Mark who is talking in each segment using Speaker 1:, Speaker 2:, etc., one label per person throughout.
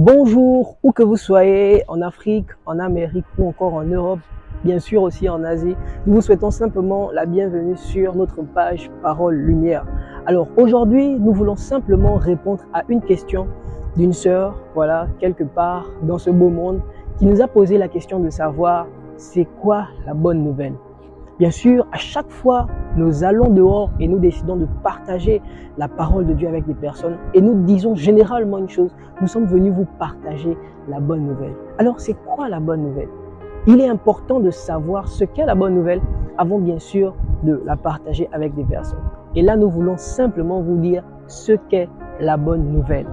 Speaker 1: Bonjour, où que vous soyez, en Afrique, en Amérique ou encore en Europe, bien sûr aussi en Asie, nous vous souhaitons simplement la bienvenue sur notre page Parole Lumière. Alors aujourd'hui, nous voulons simplement répondre à une question d'une sœur, voilà, quelque part dans ce beau monde, qui nous a posé la question de savoir c'est quoi la bonne nouvelle. Bien sûr, à chaque fois, nous allons dehors et nous décidons de partager la parole de Dieu avec des personnes et nous disons généralement une chose, nous sommes venus vous partager la bonne nouvelle. Alors, c'est quoi la bonne nouvelle? Il est important de savoir ce qu'est la bonne nouvelle avant bien sûr de la partager avec des personnes. Et là, nous voulons simplement vous dire ce qu'est la bonne nouvelle.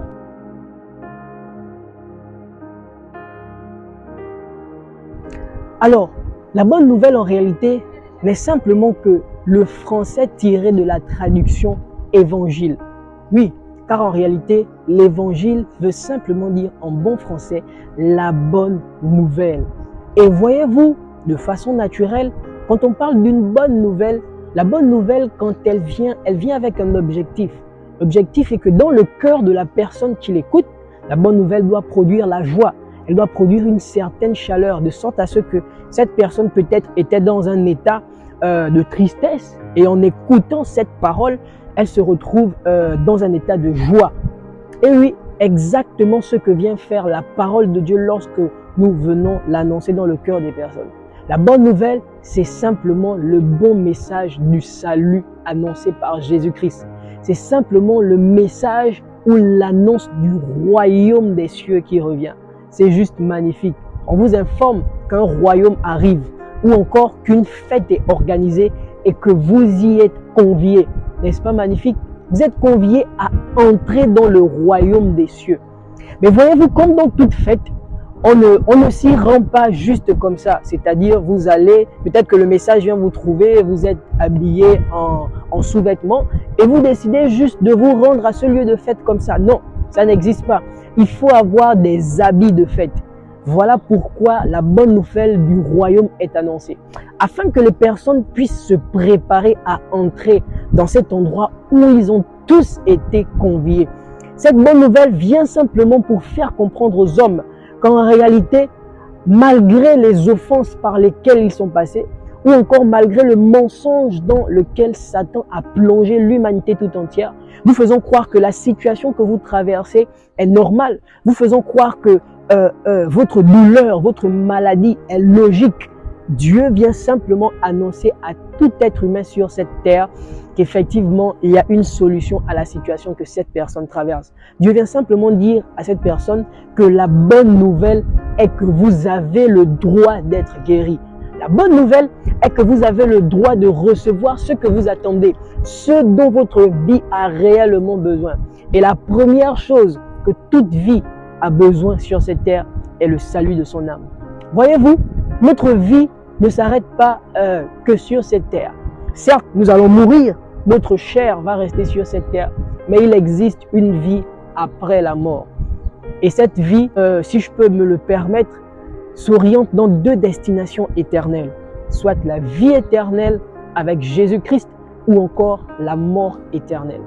Speaker 1: Alors, la bonne nouvelle en réalité n'est simplement que le français tiré de la traduction évangile. Oui, car en réalité, l'évangile veut simplement dire en bon français la bonne nouvelle. Et voyez-vous, de façon naturelle, quand on parle d'une bonne nouvelle, la bonne nouvelle, quand elle vient avec un objectif. L'objectif est que dans le cœur de la personne qui l'écoute, la bonne nouvelle doit produire la joie. Elle doit produire une certaine chaleur, de sorte à ce que cette personne peut-être était dans un état de tristesse et en écoutant cette parole, elle se retrouve dans un état de joie. Et oui, exactement ce que vient faire la parole de Dieu lorsque nous venons l'annoncer dans le cœur des personnes. La bonne nouvelle, c'est simplement le bon message du salut annoncé par Jésus-Christ. C'est simplement le message ou l'annonce du royaume des cieux qui revient. C'est juste magnifique. On vous informe qu'un royaume arrive ou encore qu'une fête est organisée et que vous y êtes conviés. N'est-ce pas magnifique? Vous êtes conviés à entrer dans le royaume des cieux. Mais voyez-vous, comme dans toute fête, on ne s'y rend pas juste comme ça. C'est-à-dire, vous allez, peut-être que le message vient vous trouver, vous êtes habillé en sous-vêtements et vous décidez juste de vous rendre à ce lieu de fête comme ça. Non, ça n'existe pas. Il faut avoir des habits de fête. Voilà pourquoi la bonne nouvelle du royaume est annoncée. Afin que les personnes puissent se préparer à entrer dans cet endroit où ils ont tous été conviés. Cette bonne nouvelle vient simplement pour faire comprendre aux hommes qu'en réalité, malgré les offenses par lesquelles ils sont passés, ou encore malgré le mensonge dans lequel Satan a plongé l'humanité tout entière, vous faisant croire que la situation que vous traversez est normale, vous faisant croire que votre douleur, votre maladie est logique. Dieu vient simplement annoncer à tout être humain sur cette terre qu'effectivement, il y a une solution à la situation que cette personne traverse. Dieu vient simplement dire à cette personne que la bonne nouvelle est que vous avez le droit d'être guéri. La bonne nouvelle est que vous avez le droit de recevoir ce que vous attendez, ce dont votre vie a réellement besoin. Et la première chose que toute vie a besoin sur cette terre est le salut de son âme. Voyez-vous, notre vie ne s'arrête pas que sur cette terre. Certes, nous allons mourir, notre chair va rester sur cette terre, mais il existe une vie après la mort. Et cette vie, si je peux me le permettre, s'oriente dans deux destinations éternelles, soit la vie éternelle avec Jésus-Christ ou encore la mort éternelle.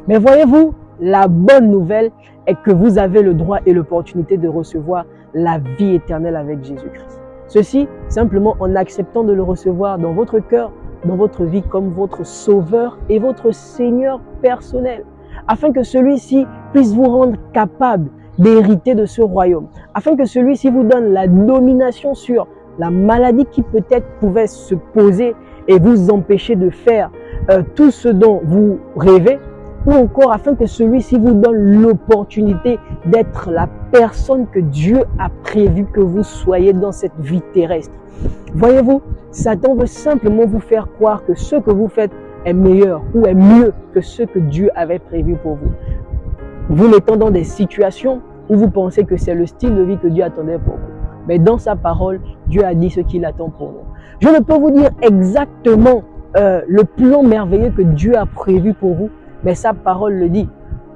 Speaker 1: Mais voyez-vous, la bonne nouvelle est que vous avez le droit et l'opportunité de recevoir la vie éternelle avec Jésus-Christ. Ceci simplement en acceptant de le recevoir dans votre cœur, dans votre vie comme votre sauveur et votre Seigneur personnel, afin que celui-ci puisse vous rendre capable d'hériter de ce royaume, afin que celui-ci vous donne la domination sur la maladie qui peut-être pouvait se poser et vous empêcher de faire tout ce dont vous rêvez, ou encore afin que celui-ci vous donne l'opportunité d'être la personne que Dieu a prévu que vous soyez dans cette vie terrestre. Voyez-vous, Satan veut simplement vous faire croire que ce que vous faites est meilleur ou est mieux que ce que Dieu avait prévu pour vous. Vous mettant dans des situations où vous pensez que c'est le style de vie que Dieu attendait pour vous. Mais dans sa parole, Dieu a dit ce qu'il attend pour nous. Je ne peux vous dire exactement le plan merveilleux que Dieu a prévu pour vous, mais sa parole le dit.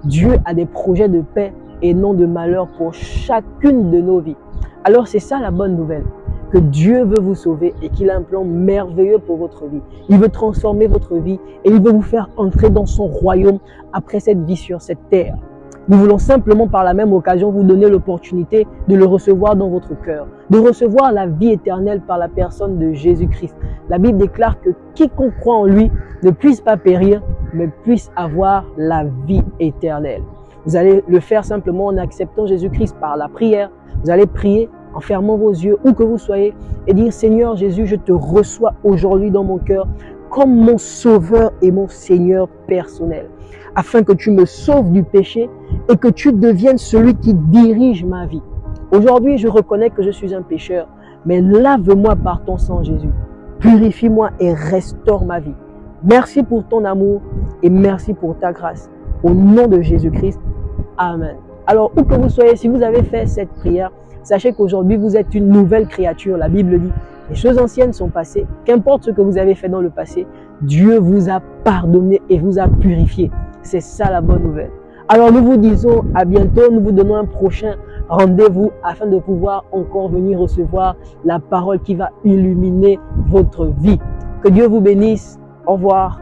Speaker 1: Dieu a des projets de paix et non de malheur pour chacune de nos vies. Alors c'est ça la bonne nouvelle, que Dieu veut vous sauver et qu'il a un plan merveilleux pour votre vie. Il veut transformer votre vie et il veut vous faire entrer dans son royaume après cette vie sur cette terre. Nous voulons simplement par la même occasion vous donner l'opportunité de le recevoir dans votre cœur, de recevoir la vie éternelle par la personne de Jésus-Christ. La Bible déclare que quiconque croit en lui ne puisse pas périr, mais puisse avoir la vie éternelle. Vous allez le faire simplement en acceptant Jésus-Christ par la prière. Vous allez prier en fermant vos yeux, où que vous soyez, et dire « Seigneur Jésus, je te reçois aujourd'hui dans mon cœur comme mon sauveur et mon Seigneur personnel, afin que tu me sauves du péché et que tu deviennes celui qui dirige ma vie. Aujourd'hui, je reconnais que je suis un pécheur, mais lave-moi par ton sang, Jésus. Purifie-moi et restaure ma vie. Merci pour ton amour et merci pour ta grâce. Au nom de Jésus-Christ, Amen. » Alors, où que vous soyez, si vous avez fait cette prière, sachez qu'aujourd'hui, vous êtes une nouvelle créature. La Bible dit, les choses anciennes sont passées. Qu'importe ce que vous avez fait dans le passé, Dieu vous a pardonné et vous a purifié. C'est ça la bonne nouvelle. Alors, nous vous disons à bientôt. Nous vous donnons un prochain rendez-vous afin de pouvoir encore venir recevoir la parole qui va illuminer votre vie. Que Dieu vous bénisse. Au revoir.